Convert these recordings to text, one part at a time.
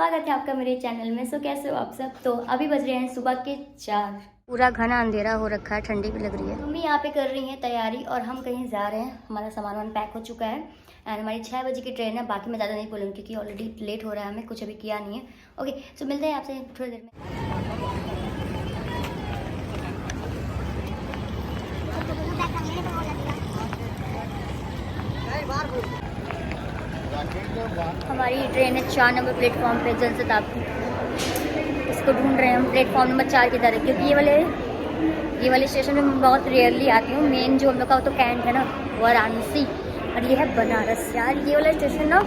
स्वागत है आपका मेरे चैनल में। सो कैसे हो आप सब। तो अभी बज रहे हैं सुबह के 4। पूरा घना अंधेरा हो रखा है, ठंडी भी लग रही है। मम्मी यहाँ पे कर रही हैं तैयारी और हम कहीं जा रहे हैं। हमारा सामान पैक हो चुका है एंड हमारी 6 बजे की ट्रेन है। बाकी मैं ज़्यादा नहीं बोलूँगी क्योंकि ऑलरेडी लेट हो रहा है, हमें कुछ अभी किया नहीं है। ओके, सो मिलते हैं आपसे थोड़ी देर में। हमारी ट्रेन है 4 नंबर प्लेटफॉर्म पे, जनशताब्दी। इसको ढूंढ रहे हैं हम प्लेटफॉर्म नंबर 4 की तरह, क्योंकि ये वाले स्टेशन में मैं बहुत रेयरली आती हूँ। मेन जो हम लोग का तो कैंट है ना, वाराणसी, और ये है बनारस। यार ये वाला स्टेशन ना,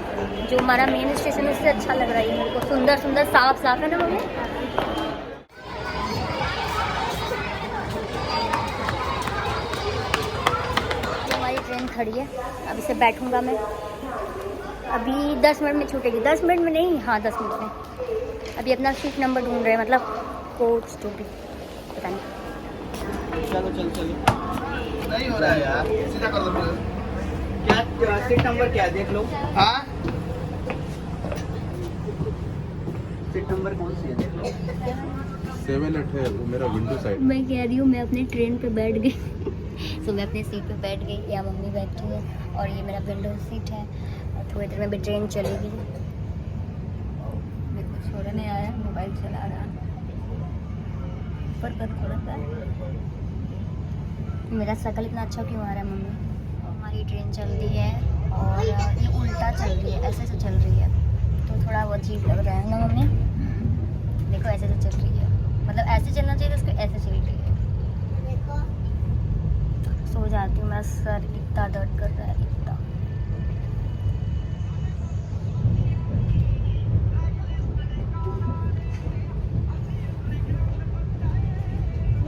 जो हमारा मेन स्टेशन है, उससे अच्छा लग रहा है मेरे को। सुंदर सुंदर साफ साफ है ना मम्मी। हमारी ट्रेन खड़ी है, अब इसे बैठूंगा मैं। अभी 10 मिनट में छूटेगी। 10 मिनट में नहीं, हाँ 10 मिनट में। अभी अपना सीट नंबर ढूंढ रहे हैं, मतलब कोच टू भी पता नहीं। चलो नहीं हो रहा है यार, सीधा कर दो। क्या सीट नंबर क्या देख लो। हाँ सीट नंबर कौन सी है देख लो। 7-8 है वो मेरा विंडो साइड। मैं कह रही हूँ मैं अपनी ट्रेन पे बैठ गई। सो मैं अपनी सीट पे बैठ गई, या मम्मी बैठी है और ये मेरा विंडो सीट है। और थोड़ी देर में भी ट्रेन चलेगी। मेरे को छोड़ने आया, मोबाइल चला रहा। पर थोड़ा सा मेरा शकल इतना अच्छा क्यों आ रहा है मम्मी। हमारी ट्रेन चल रही है और ये उल्टा चल रही है, ऐसे से चल रही है, तो थोड़ा वो अजीब लग रहा है ना मम्मी। देखो ऐसे से चल रही है, मतलब ऐसे चलना चाहिए, उसको ऐसे चल रही है। सो जाती हूँ मैं, सर इतना दर्द कर रहा है इतना।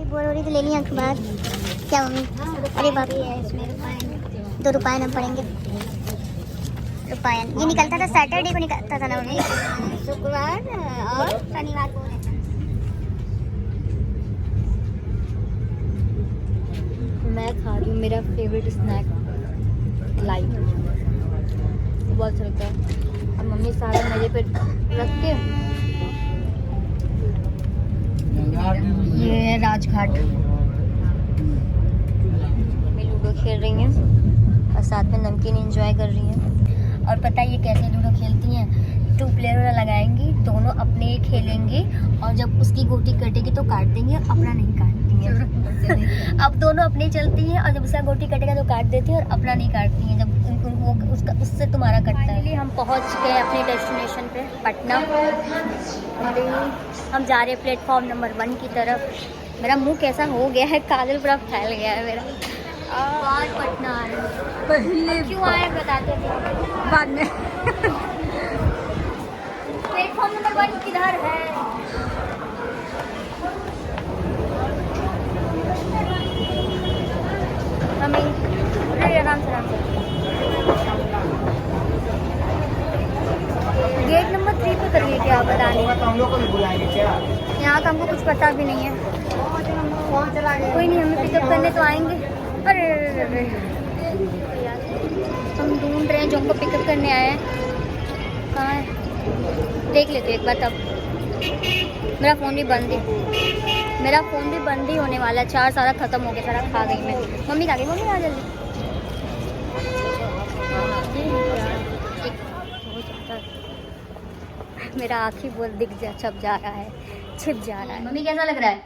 बोर हो रही तो ले लिया अखबार। क्या मम्मी? अरे बाप रे, इसमें 2 रुपये ना पड़ेंगे। रुपायन ये निकलता था, सैटरडे को निकलता था ना मम्मी, शुक्रवार और शनिवार को। मैं खा रही हूँ मेरा फेवरेट स्नैक, लाइव। बहुत अच्छा लगता है। अब मम्मी सारा मेरे पे रख के, ये है राजघाट। मम्मी लूडो खेल रही हैं और साथ में नमकीन एंजॉय कर रही हैं। और पता है ये कैसे लूडो खेलती हैं? 2 प्लेयर वाला लगाएंगी, दोनों अपने खेलेंगे और जब उसकी गोटी कटेगी तो काट देंगे, अपना नहीं काटती हैं। अब दोनों अपनी चलती हैं और जब उसका गोटी कटेगा तो काट देती हैं और अपना नहीं काटती हैं, जब वो उसका उससे तुम्हारा कटता है। इसलिए हम पहुंच गए अपने डेस्टिनेशन पे, पटना। हम जा रहे हैं प्लेटफॉर्म नंबर 1 की तरफ। मेरा मुंह कैसा हो गया है, काजल पूरा फैल गया है मेरा। आज पटना आ रहे हैं। पहले क्यों आए बताते थे बाद में। प्लेटफॉर्म नंबर 1 किधर है? हमें आराम से गेट नंबर 3 पे करिए। क्या बता नहीं, हम लोग को भी बुलाएंगे क्या? यहाँ का हमको कुछ पता भी नहीं है। कोई नहीं, हमें पिकअप करने तो आएंगे। अरे हम ढूंढ रहे हैं जो हमको पिकअप करने आए हैं। कहाँ है देख लेते एक बार। तब मेरा फ़ोन भी बंद ही होने वाला है। 4 सारा ख़त्म हो गया, सारा खा गई मैं। मम्मी खा गई, मम्मी आ जल्दी। मेरा आँखी बोल छिप जा रहा है। मम्मी कैसा लग रहा है?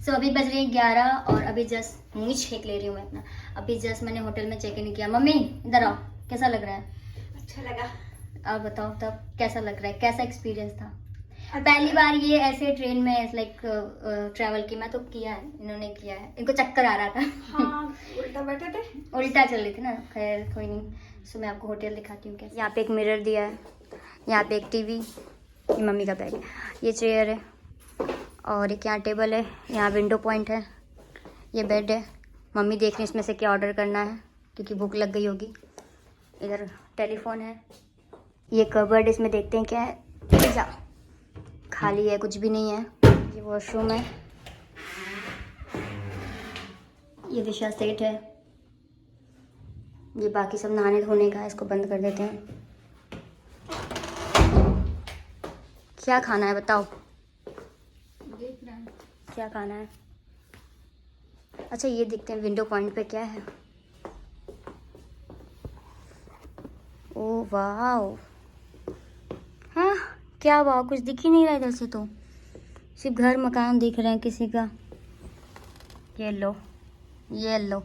सो अभी बज रही है 11 और अभी जस्ट मुँह छेक ले रही हूँ मैं अपना। अभी जस्ट मैंने होटल में चेक इन किया। मम्मी इधर आओ, कैसा लग रहा है? अच्छा लगा। और बताओ तब कैसा लग रहा है, कैसा एक्सपीरियंस था? पहली बार ये ऐसे ट्रेन में लाइक ट्रैवल की मैं तो किया है, इन्होंने किया है। इनको चक्कर आ रहा था। हाँ, उल्टा बैठे थे, उल्टा चल रही थी ना। खैर कोई नहीं। सो मैं आपको होटल दिखाती हूँ कैसे। यहाँ पे एक मिरर दिया है, यहाँ पे एक टीवी, ये मम्मी का बैग है, ये चेयर है और एक यहाँ टेबल है, यहाँ विंडो पॉइंट है, ये बेड है। मम्मी देख रही है इसमें से क्या ऑर्डर करना है क्योंकि भूख लग गई होगी। इधर टेलीफोन है, ये कबर्ड, इसमें देखते हैं क्या है। पिज़्ज़ा खाली है, कुछ भी नहीं है। ये वॉशरूम है, ये दिशा सेट है, ये बाकी सब नहाने धोने का है। इसको बंद कर देते हैं। क्या खाना है बताओ, देख रहे हैं। क्या खाना है? अच्छा ये देखते हैं विंडो पॉइंट पे क्या है। ओ वाह, हाँ क्या वाह, कुछ दिख ही नहीं रहा इधर से, तो सिर्फ घर मकान दिख रहे हैं किसी का। ये लो, ये लो।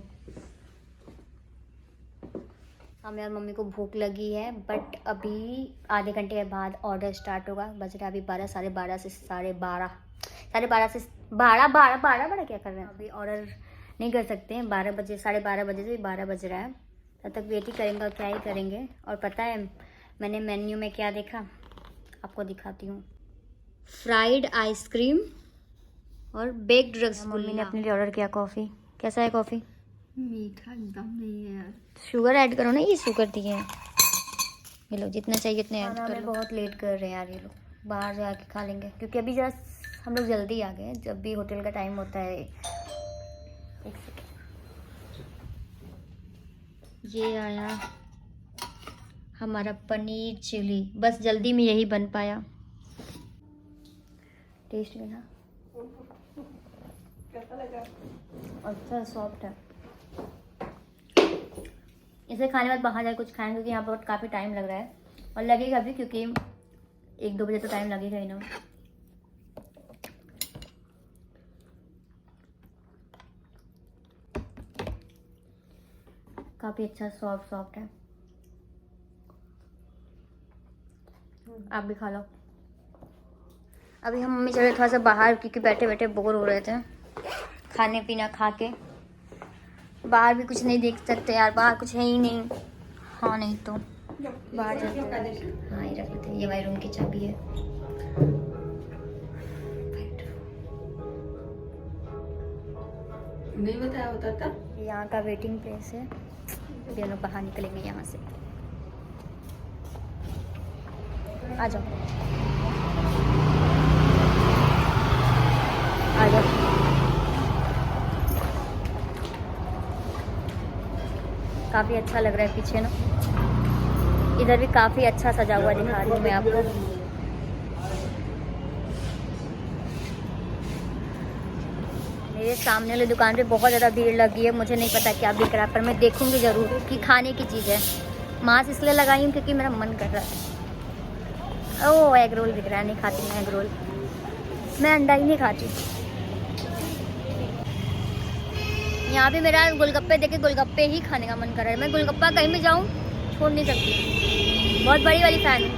हमें और मम्मी को भूख लगी है, बट अभी आधे घंटे के बाद ऑर्डर स्टार्ट होगा। बज रहा है अभी 12, 12:30 से 12:30 से 12 क्या कर रहे हैं? अभी ऑर्डर नहीं कर सकते हैं, 12 बजे 12:30 बजे से 12 बज रहा है। तब तक वेट ही करेंगे और क्या ही करेंगे। और पता है मैंने मेन्यू में क्या देखा, आपको दिखाती हूँ। फ्राइड आइसक्रीम और बेक्ड रसगुल्ला। मम्मी ने अपने लिए ऑर्डर किया कॉफ़ी। कैसा है कॉफ़ी? मीठा एकदम नहीं है यार। शुगर ऐड करो ना, ये शुगर दिए हैं। ये लोग जितना चाहिए उतने ऐड कर लो। बहुत लेट कर रहे हैं यार ये लोग, बाहर जाके खा लेंगे क्योंकि अभी जरा हम लोग जल्दी आ गए। जब भी होटल का टाइम होता है। एक सेकेंड, ये आया हमारा पनीर चिली, बस जल्दी में यही बन पाया। टेस्ट में ना कैसा लगा? अच्छा सॉफ्ट है। इसे खाने के बाद बाहर जाके कुछ खाएंगे क्योंकि यहाँ पर काफ़ी टाइम लग रहा है और लगेगा भी, क्योंकि 1-2 बजे तो टाइम लगेगा ही ना। काफ़ी अच्छा सॉफ्ट है। आप भी खा लो। अभी हम मम्मी चले थोड़ा सा बाहर, क्योंकि बैठे बैठे बोर हो रहे थे। खाने पीना खा के बाहर भी कुछ नहीं देख सकते यार, बाहर कुछ है ही नहीं। हाँ नहीं तो बाहर चलते हैं। हाँ ये रख लेते हैं, ये हमारे रूम की चाबी है। नहीं बताया होता था। यहाँ का वेटिंग प्लेस है, अभी हम लोग बाहर निकलेंगे यहाँ से। आ जाओ आ जाओ। काफ़ी अच्छा लग रहा है पीछे ना, इधर भी काफ़ी अच्छा सजा हुआ दिखा रही हूँ मैं आपको। मेरे सामने वाली दुकान पे बहुत ज़्यादा भीड़ लगी है। मुझे नहीं पता क्या बिक रहा है, पर मैं देखूंगी ज़रूर कि खाने की चीज़ है। मांस इसलिए लगाई हूँ क्योंकि मेरा मन कर रहा है। ओह एग रोल दिख रहा है, नहीं खाती मैं एग रोल, मैं अंडा ही नहीं खाती। यहाँ पे मेरा गोलगप्पे देखे गोलगप्पे ही खाने का मन कर रहा है। मैं गोलगप्पा कहीं भी जाऊँ छोड़ नहीं सकती, बहुत बड़ी वाली फैन हूँ।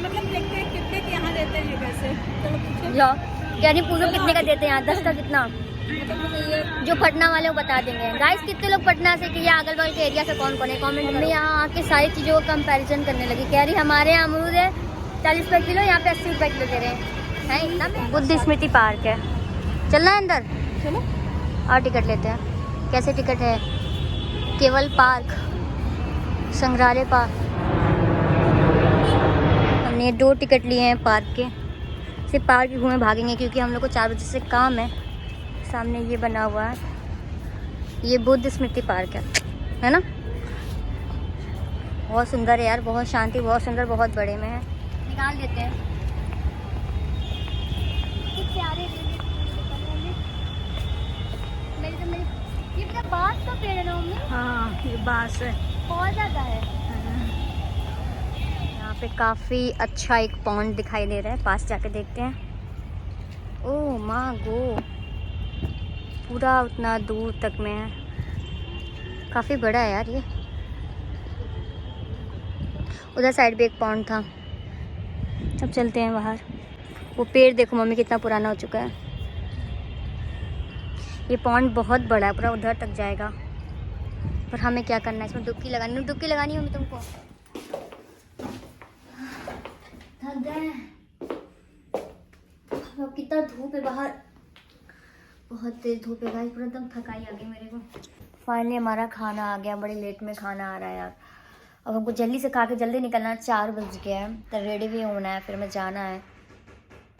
मतलब देखते हैं कितने के यहाँ देते हैं वैसे। चलो पूछो। जाओ, यानी पूछो कितने का देते हैं यहाँ, 10 का कितना? जो पटना वाले वो बता देंगे। गाइस कितने लोग पटना से कि या अगल बगल के एरिया से कौन कौन है, कमेंट में। यहाँ आके सारी चीज़ों का कंपैरिजन करने लगी। कह रही हमारे यहाँ अमरूद है 40 रुपये किलो, यहाँ पे 80 रुपये किलो दे रहे हैं। इतना बुद्ध स्मृति पार्क है, चलना है अंदर? चलो और टिकट लेते हैं। कैसे टिकट है? केवल पार्क, संग्रहालय पार्क। हमने 2 टिकट लिए हैं पार्क के। सिर्फ पार्क घूमे भागेंगे क्योंकि हम लोग को 4 बजे से काम है। सामने ये बना हुआ है, ये बुद्ध स्मृति पार्क है ना। बहुत सुंदर है यार, बहुत शांति, बहुत सुंदर, बहुत बड़े में है। निकाल देते हैं। ये बांस का पेड़ है ना मम्मी? हाँ ये बात है, बहुत ज़्यादा है। यहाँ पे काफ़ी अच्छा एक पॉन्ड दिखाई दे रहा है, पास जाके देखते हैं। ओह माँ गो, पूरा उतना दूर तक में है, काफ़ी बड़ा है यार ये। उधर साइड भी एक पॉन्ड था। अब चलते हैं बाहर। वो पेड़ देखो मम्मी कितना पुराना हो चुका है। ये पॉन्ड बहुत बड़ा है, पूरा उधर तक जाएगा। पर हमें क्या करना है, इसमें डुबकी लगानी होगी तुमको। थक गए, अब कितना धूप है बाहर, बहुत तेज धूप है भाई, पूरा एकदम थकाई आ गई मेरे को। फाइनली हमारा खाना आ गया, बड़ी लेट में खाना आ रहा है यार। अब हमको जल्दी से खा के जल्दी निकलना है, 4 बज गया है, तो रेडी भी होना है, फिर हमें जाना है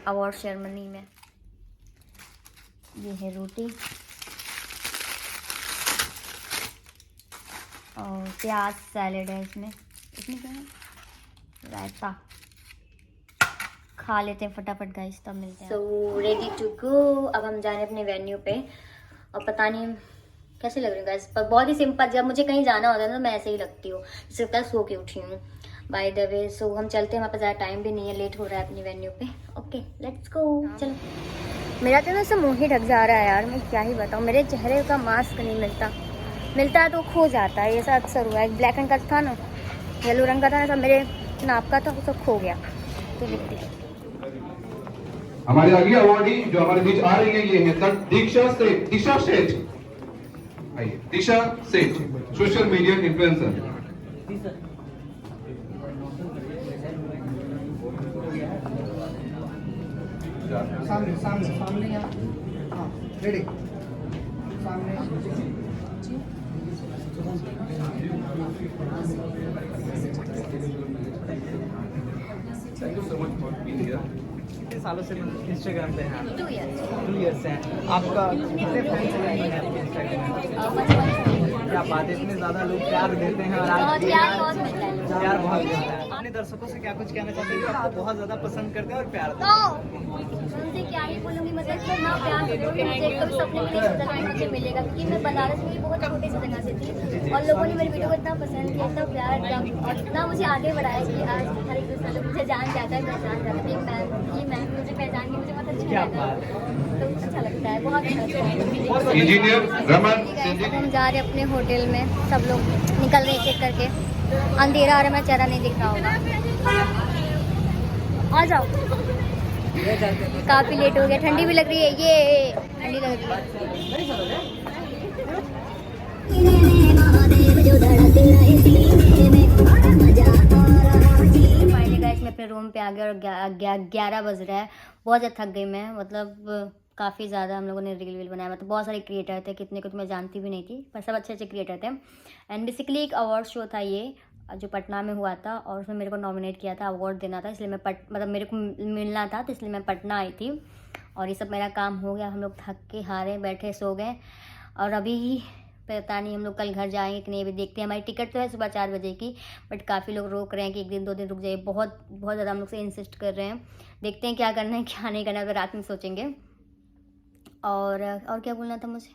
अवार्ड सेरेमनी में। ये है रोटी और प्याज सैलेड है इसमें क्या है? रायता। खा लेते हैं फटाफट गाइस, तब मिलते हैं। सो रेडी टू गो, अब हम जा रहे हैं अपने वेन्यू पे। और पता नहीं कैसे लग रही हूँ गाइस, पर बहुत ही सिंपल। जब मुझे कहीं जाना होता है ना मैं ऐसे ही लगती हूँ, जैसे लगता है सो के उठी हूँ बाय द वे। सो हम चलते हैं, हमारे पास ज़्यादा टाइम भी नहीं है, लेट हो रहा है अपनी वेन्यू पे। ओके लेट्स गो, चलो। मेरा तो ना सब मुँह ही ढक जा रहा है यार, मैं क्या ही बताऊँ। मेरे चेहरे का मास्क नहीं मिलता है तो खो जाता है, ये सब अक्सर हुआ है। एक ब्लैक रंग का था ना, येलो रंग का था ना, सब मेरे नाप का था, वो सब खो गया। तो लिखती हमारे अगली अवार्डी जो हमारे बीच आ रही है ये है दिशा सेठ। आइए, दिशा सेठ, सोशल मीडिया इन्फ्लुएंसर। सामने रेडी सामने। Thank you so much for being here. कितने सालों से इंस्टाग्राम पे हैं? 2 years। 2 years से हैं। आपका कितने फैंस हैं आपके इंस्टाग्राम पे? क्या बात है, इतने ज़्यादा लोग प्यार देते हैं और आज बहुत मिलता है। प्यार बहुत मिलता है। अपने दर्शकों से क्या कुछ कहना चाहते हैं जो आपको बहुत ज़्यादा पसंद करते हैं और प्यार देते हैं? उनसे क्या ही बोलूँगी, मतलब इतना प्यार करोगे, मुझे कभी सपने में नहीं सोचा कि मुझे मिलेगा, क्योंकि मैं बनारस में बहुत छोटे से जगह से थी और लोगों ने मेरी वीडियो को इतना पसंद किया, इतना प्यार दिया और इतना मुझे आगे बढ़ाया कि आज हर एक दूसरा लोग मुझे जान जाता है, पहचान जाता है। ये मैं मुझे पहचान के मुझे बहुत अच्छा लगा, तो अच्छा लगता है, बहुत अच्छा। इंजीनियर रमन अब हम जा रहे हैं अपने होटल में, सब लोग निकल रहे एक एक करके। अंधेरा आ रहा है, मेरा चेहरा नहीं दिख रहा होगा, आ जाओ। काफी लेट हो गया, ठंडी भी लग रही है, ये ठंडी लग रही है। फाइनली गाइस मैं अपने रूम पे आ गया और 11 बज रहा है। बहुत ज़्यादा थक गई मैं, मतलब काफ़ी ज़्यादा हम लोगों ने रील बनाया। मतलब बहुत सारे क्रिएटर थे, कितने को तो मैं जानती भी नहीं थी, पर सब अच्छे क्रिएटर थे। एंड बेसिकली एक अवार्ड शो था ये, जो पटना में हुआ था और उसमें मेरे को नॉमिनेट किया था, अवार्ड देना था, इसलिए मैं मतलब मेरे को मिलना था, तो इसलिए मैं पटना आई थी। और ये सब मेरा काम हो गया, हम लोग थक के हारे बैठे सो गए। और अभी पता नहीं हम लोग कल घर जाएंगे कि नहीं, अभी देखते हैं। हमारी टिकट तो है सुबह 4 बजे की, बट काफ़ी लोग रोक रहे हैं कि 1 दिन 2 दिन रुक जाइए, बहुत ज़्यादा हम लोग से इंसिस्ट कर रहे हैं। देखते हैं क्या करना है क्या नहीं करना है, तो रात में सोचेंगे। और क्या बोलना था मुझे,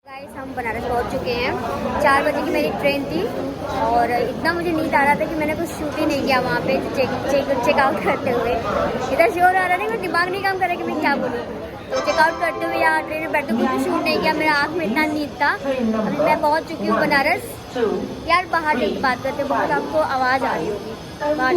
गाइस हम बनारस पहुंच चुके हैं। 4 बजे की मेरी ट्रेन थी और इतना मुझे नींद आ रहा था कि मैंने कुछ शूट ही नहीं किया वहाँ पे चेकआउट करते हुए। इधर शोर आ रहा नहीं, मेरा दिमाग नहीं काम कर रहा कि मैं क्या बोलूँ। तो चेकआउट करते हुए या ट्रेन में बैठते हुए कुछ शूट नहीं किया, मेरा आँख में इतना नींद था। अभी मैं पहुँच चुकी हूँ बनारस। यार बाहर बात करते बहुत आपको आवाज़ आ रही होगी, बाहर